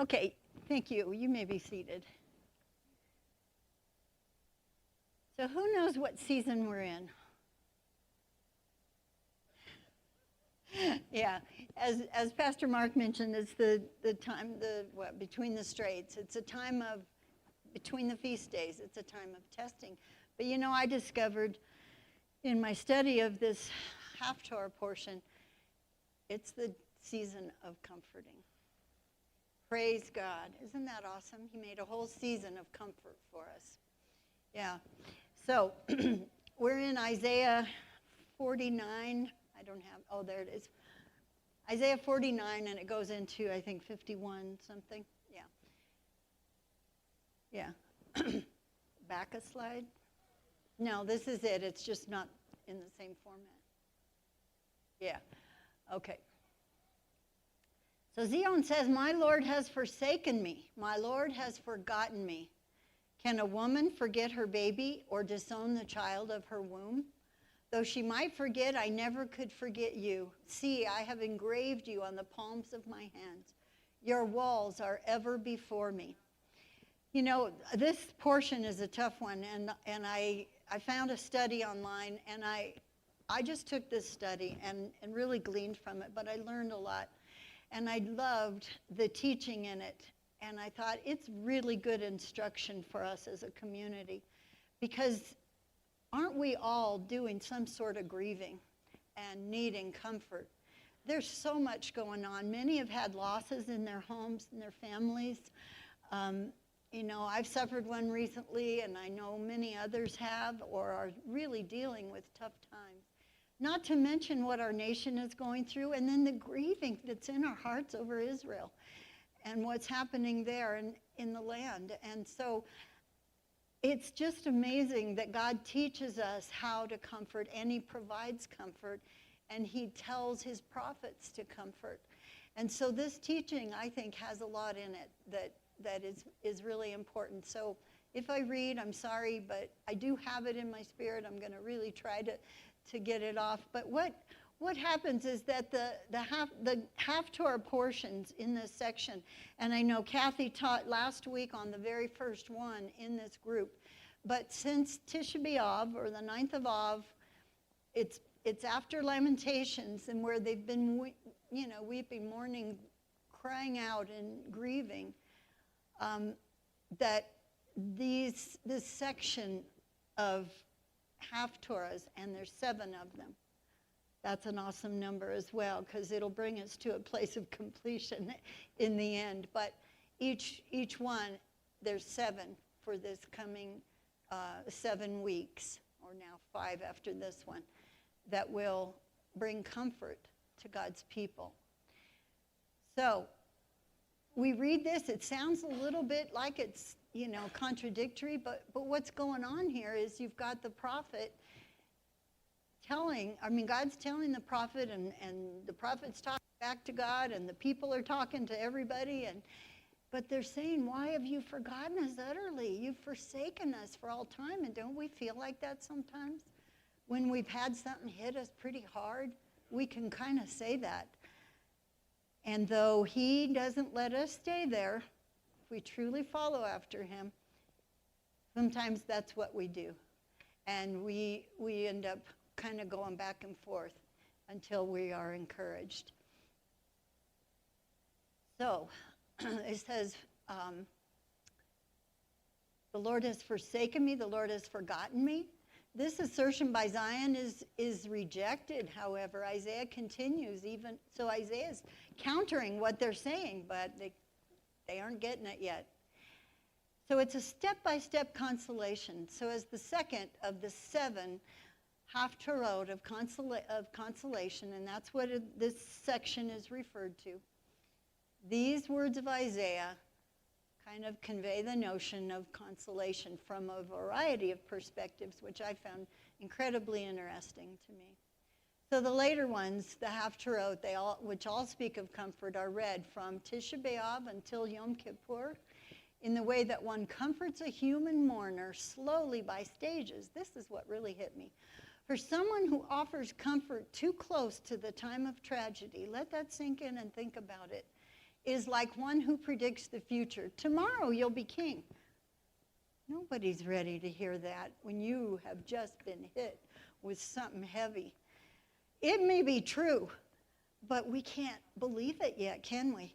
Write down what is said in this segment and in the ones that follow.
Okay, thank you. You may be seated. So who knows what season we're in? Yeah, as Pastor Mark mentioned, it's the time, between the straits. It's a time of, between the feast days, it's a time of testing. But you know, I discovered in my study of this Haftarah portion, it's the season of comforting. Praise God. Isn't that awesome? He made a whole season of comfort for us. Yeah. So we're in Isaiah 49. I don't have, oh, there it is. Isaiah 49, and it goes into, I think, 51 something. Yeah. Yeah. Back a slide. No, this is it. It's just not in the same format. Yeah. Okay. So Zion says, my Lord has forsaken me. My Lord has forgotten me. Can a woman forget her baby or disown the child of her womb? Though she might forget, I never could forget you. See, I have engraved you on the palms of my hands. Your walls are ever before me. You know, this portion is a tough one, and I found a study online, and I just took this study and really gleaned from it, but I learned a lot. And I loved the teaching in it. And I thought it's really good instruction for us as a community, because aren't we all doing some sort of grieving and needing comfort? There's so much going on. Many have had losses in their homes and their families. You know, I've suffered one recently, and I know many others have or are really dealing with tough times. Not to mention what our nation is going through, and then the grieving that's in our hearts over Israel and what's happening there in the land. And so it's just amazing that God teaches us how to comfort, and he provides comfort, and he tells his prophets to comfort. And so this teaching, I think, has a lot in it that is really important. So if I read, I'm sorry, but I do have it in my spirit. I'm going to really try to get it off. But what happens is that the Haftarah portions in this section, and I know Kathy taught last week on the very first one in this group, but since Tisha B'Av, or the 9th of Av, it's after Lamentations, and where they've been, weeping, mourning, crying out and grieving, that this section of Haftarahs, and there's 7 of them. That's an awesome number as well, because it'll bring us to a place of completion in the end. But each one, there's 7 for this coming 7 weeks, or now 5 after this one, that will bring comfort to God's people. So we read this, it sounds a little bit like it's, contradictory, but what's going on here is you've got the prophet God's telling the prophet, and the prophet's talking back to God, and the people are talking to everybody, but they're saying, why have you forgotten us utterly? You've forsaken us for all time. And don't we feel like that sometimes? When we've had something hit us pretty hard, we can kind of say that. And though he doesn't let us stay there, if we truly follow after him, sometimes that's what we do. And we end up kind of going back and forth until we are encouraged. So it says, the Lord has forsaken me, the Lord has forgotten me. This assertion by Zion is rejected, however. Isaiah continues, even so Isaiah's countering what they're saying, but they aren't getting it yet. So it's a step-by-step consolation. So as the second of the 7 Haftarot of consolation, and that's what this section is referred to, these words of Isaiah kind of convey the notion of consolation from a variety of perspectives, which I found incredibly interesting to me. So the later ones, the Haftarot, which all speak of comfort, are read from Tisha B'Av until Yom Kippur in the way that one comforts a human mourner slowly by stages. This is what really hit me. For someone who offers comfort too close to the time of tragedy, let that sink in and think about it. is like one who predicts the future. Tomorrow you'll be king. Nobody's ready to hear that when you have just been hit with something heavy. It may be true, but we can't believe it yet, can we?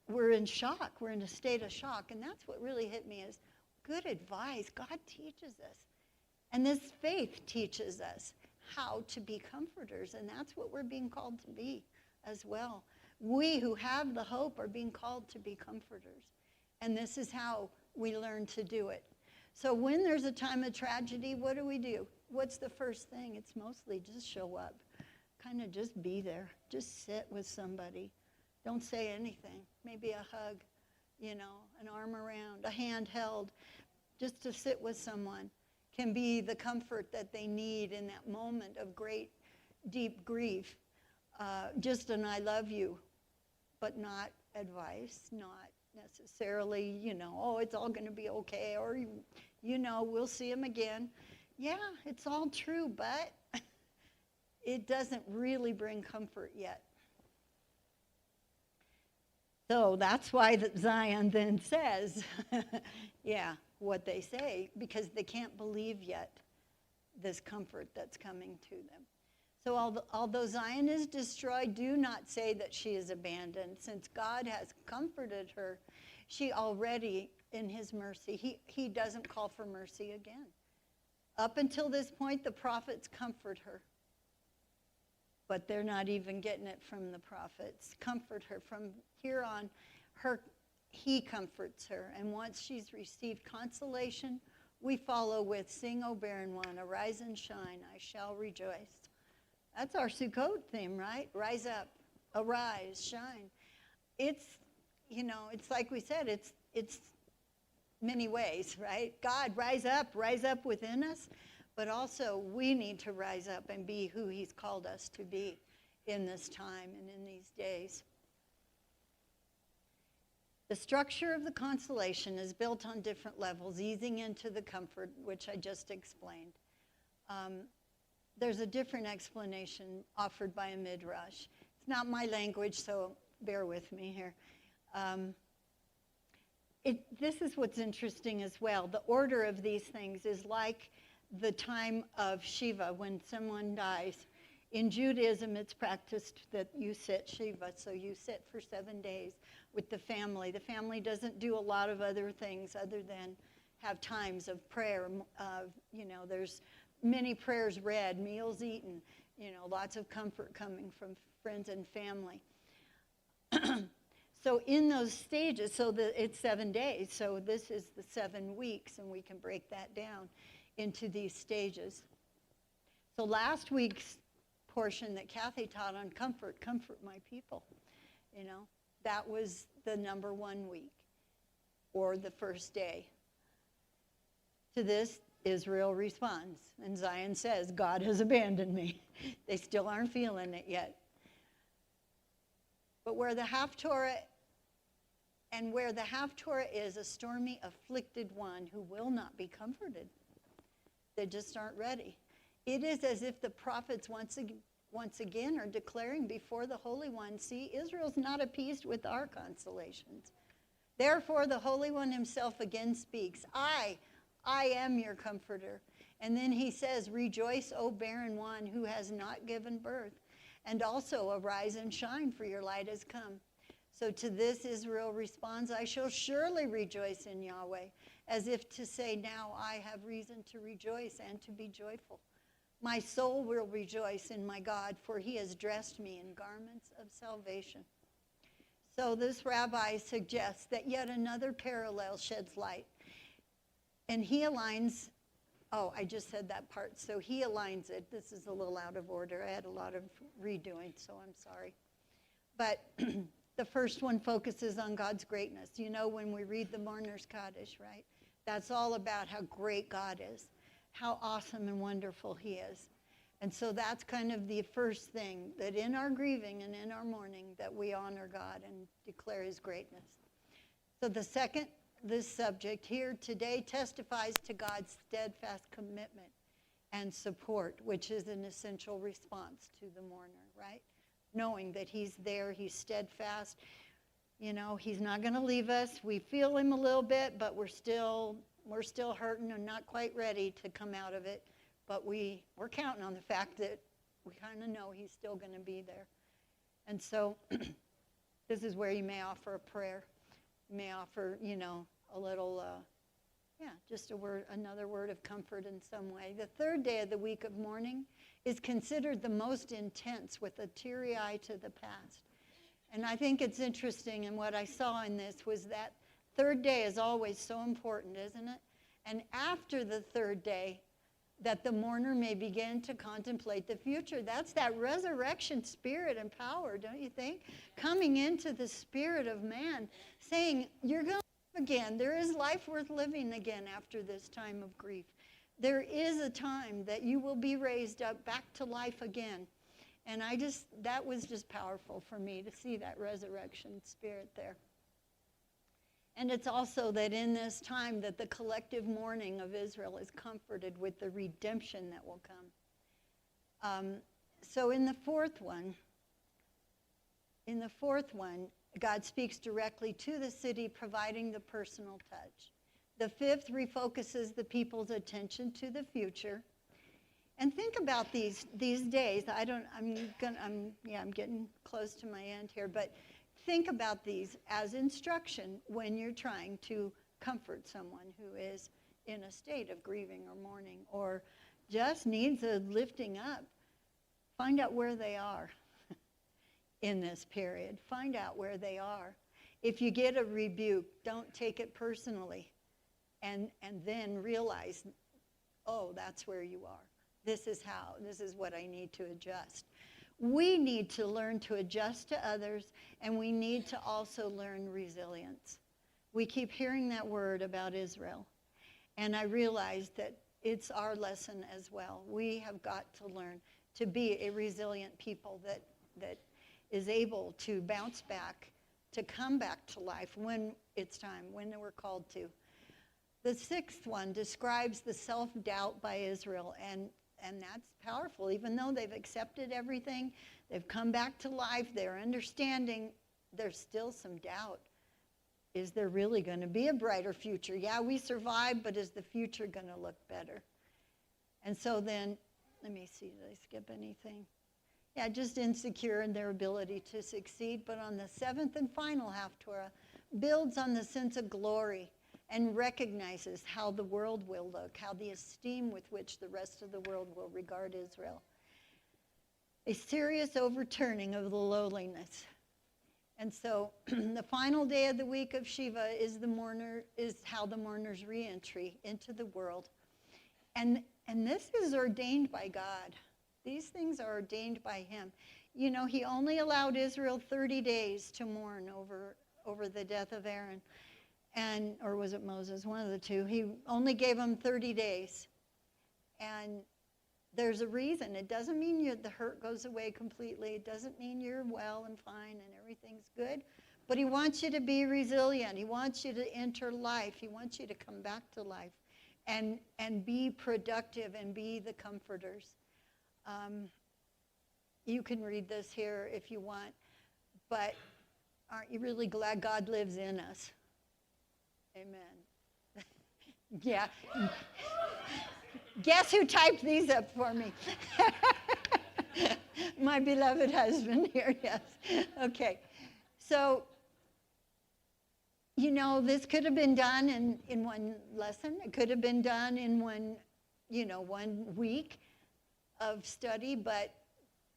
We're in shock. We're in a state of shock. And that's what really hit me is good advice. God teaches us. And this faith teaches us how to be comforters. And that's what we're being called to be as well. We who have the hope are being called to be comforters. And this is how we learn to do it. So when there's a time of tragedy, what do? What's the first thing? It's mostly just show up. Kind of just be there. Just sit with somebody. Don't say anything. Maybe a hug, an arm around, a hand held. Just to sit with someone can be the comfort that they need in that moment of great, deep grief. Just an I love you, but not advice, not necessarily, it's all going to be okay, or, we'll see him again. Yeah, it's all true, but it doesn't really bring comfort yet. So that's why Zion then says, what they say, because they can't believe yet this comfort that's coming to them. So although Zion is destroyed, do not say that she is abandoned. Since God has comforted her, she already, in his mercy, he doesn't call for mercy again. Up until this point, the prophets comfort her. But they're not even getting it from the prophets. Comfort her. From here on, he comforts her. And once she's received consolation, we follow with, sing, O barren one, arise and shine, I shall rejoice. That's our Sukkot theme, right? Rise up, arise, shine. It's, it's like we said, it's many ways, right? God, rise up within us. But also, we need to rise up and be who he's called us to be in this time and in these days. The structure of the consolation is built on different levels, easing into the comfort, which I just explained. There's a different explanation offered by a midrash. It's not my language, so bear with me here. This is what's interesting as well. The order of these things is like the time of Shiva, when someone dies. In Judaism, it's practiced that you sit Shiva, so you sit for 7 days with the family. The family doesn't do a lot of other things other than have times of prayer. There's many prayers read, meals eaten, lots of comfort coming from friends and family. So in those stages, it's 7 days, so this is the 7 weeks, and we can break that down into these stages. So last week's portion that Kathy taught on comfort my people, that was the number 1 week, or the first day. To this, Israel responds, and Zion says, God has abandoned me. They still aren't feeling it yet. But where the Haftarah is a stormy, afflicted one who will not be comforted. They just aren't ready. It is as if the prophets once again are declaring before the Holy One, see, Israel's not appeased with our consolations. Therefore, the Holy One himself again speaks, I am your comforter. And then he says, rejoice, O barren one who has not given birth, and also arise and shine, for your light has come. So to this Israel responds, I shall surely rejoice in Yahweh, as if to say, now I have reason to rejoice and to be joyful. My soul will rejoice in my God, for he has dressed me in garments of salvation. So this rabbi suggests that yet another parallel sheds light. And he aligns, I just said that part, so he aligns it. This is a little out of order. I had a lot of redoing, so I'm sorry. But the first one focuses on God's greatness. When we read the Mourner's Kaddish, right? That's all about how great God is, how awesome and wonderful he is. And so that's kind of the first thing, that in our grieving and in our mourning, that we honor God and declare his greatness. So the second, this subject here today testifies to God's steadfast commitment and support, which is an essential response to the mourner, right? knowing that he's there, he's steadfast. You know, he's not going to leave us. We feel him a little bit, but we're still hurting and not quite ready to come out of it. But we're counting on the fact that we kind of know he's still going to be there. And so this is where you may offer a prayer. You may offer, you know, a little, just another word of comfort in some way. The third day of the week of mourning is considered the most intense, with a teary eye to the past. And I think it's interesting, and what I saw in this was that third day is always so important, isn't it? And after the third day, that the mourner may begin to contemplate the future. That's that resurrection spirit and power, don't you think? Coming into the spirit of man, saying, you're going to live again. There is life worth living again after this time of grief. There is a time that you will be raised up back to life again. And that was just powerful for me to see that resurrection spirit there. And it's also that in this time that the collective mourning of Israel is comforted with the redemption that will come. So in the fourth one, God speaks directly to the city, providing the personal touch. The fifth refocuses the people's attention to the future. And think about these days. I'm getting close to my end here, but think about these as instruction when you're trying to comfort someone who is in a state of grieving or mourning or just needs a lifting up. Find out where they are in this period. Find out where they are. If you get a rebuke, don't take it personally. And then realize, oh, that's where you are. This is what I need to adjust. We need to learn to adjust to others, and we need to also learn resilience. We keep hearing that word about Israel, and I realize that it's our lesson as well. We have got to learn to be a resilient people that is able to bounce back, to come back to life when it's time, when we're called to. The sixth one describes the self-doubt by Israel, and that's powerful. Even though they've accepted everything, they've come back to life, they're understanding, there's still some doubt. Is there really going to be a brighter future? Yeah, we survived, but is the future going to look better? And so then, let me see, did I skip anything? Yeah, just insecure in their ability to succeed. But on the seventh and final Haftarah, builds on the sense of glory and recognizes how the world will look, how the esteem with which the rest of the world will regard Israel. A serious overturning of the lowliness. And so the final day of the week of Shiva is how the mourner's reentry into the world. And this is ordained by God. These things are ordained by him. You know, he only allowed Israel 30 days to mourn over the death of Aaron. Or was it Moses? One of the two. He only gave them 30 days. And there's a reason. It doesn't mean the hurt goes away completely. It doesn't mean you're well and fine and everything's good. But he wants you to be resilient. He wants you to enter life. He wants you to come back to life and be productive and be the comforters. You can read this here if you want. But aren't you really glad God lives in us? Amen. Yeah. Guess who typed these up for me? My beloved husband here, yes. Okay. So, you know, this could have been done in one lesson. It could have been done in one week of study, but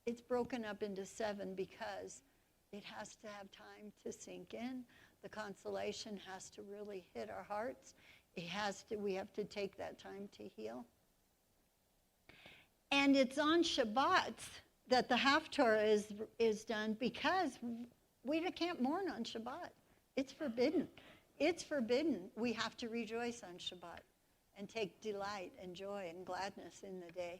it's broken up into 7 because it has to have time to sink in. The consolation has to really hit our hearts. We have to take that time to heal. And it's on Shabbats that the Haftarah is done because we can't mourn on Shabbat. It's forbidden. It's forbidden. We have to rejoice on Shabbat and take delight and joy and gladness in the day.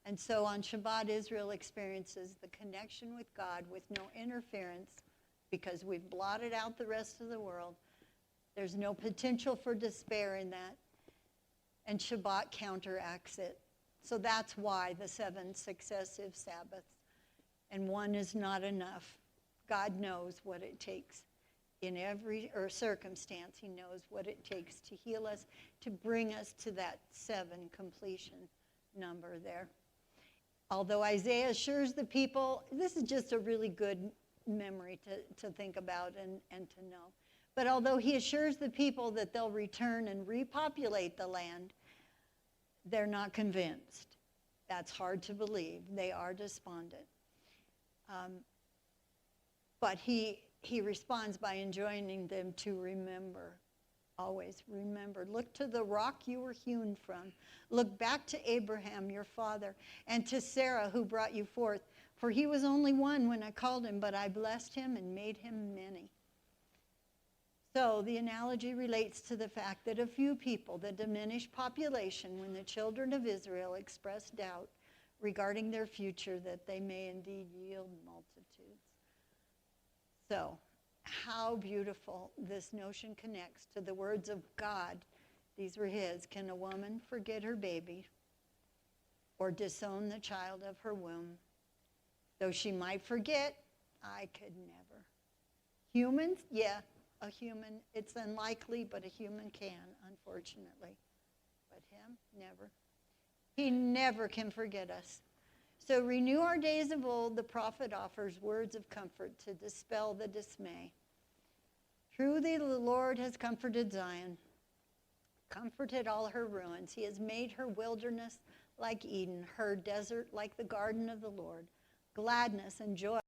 And so on Shabbat, Israel experiences the connection with God with no interference because we've blotted out the rest of the world. There's no potential for despair in that. And Shabbat counteracts it. So that's why the 7 successive Sabbaths and one is not enough. God knows what it takes in every circumstance. He knows what it takes to heal us, to bring us to that 7 completion number there. Although Isaiah assures the people, this is just a really good memory to think about and to know. But although he assures the people that they'll return and repopulate the land, they're not convinced. That's hard to believe. They are despondent. But he responds by enjoining them to remember. Always remember. Look to the rock you were hewn from. Look back to Abraham, your father, and to Sarah, who brought you forth. For he was only one when I called him, but I blessed him and made him many. So the analogy relates to the fact that a few people, the diminished population, when the children of Israel express doubt regarding their future, that they may indeed yield multitudes. So, how beautiful this notion connects to the words of God. These were his. Can a woman forget her baby or disown the child of her womb? Though she might forget, I could never. Humans? Yeah, a human. It's unlikely, but a human can, unfortunately. But him? Never. He never can forget us. So renew our days of old, the prophet offers words of comfort to dispel the dismay. Truly the Lord has comforted Zion, comforted all her ruins. He has made her wilderness like Eden, her desert like the garden of the Lord. Gladness and joy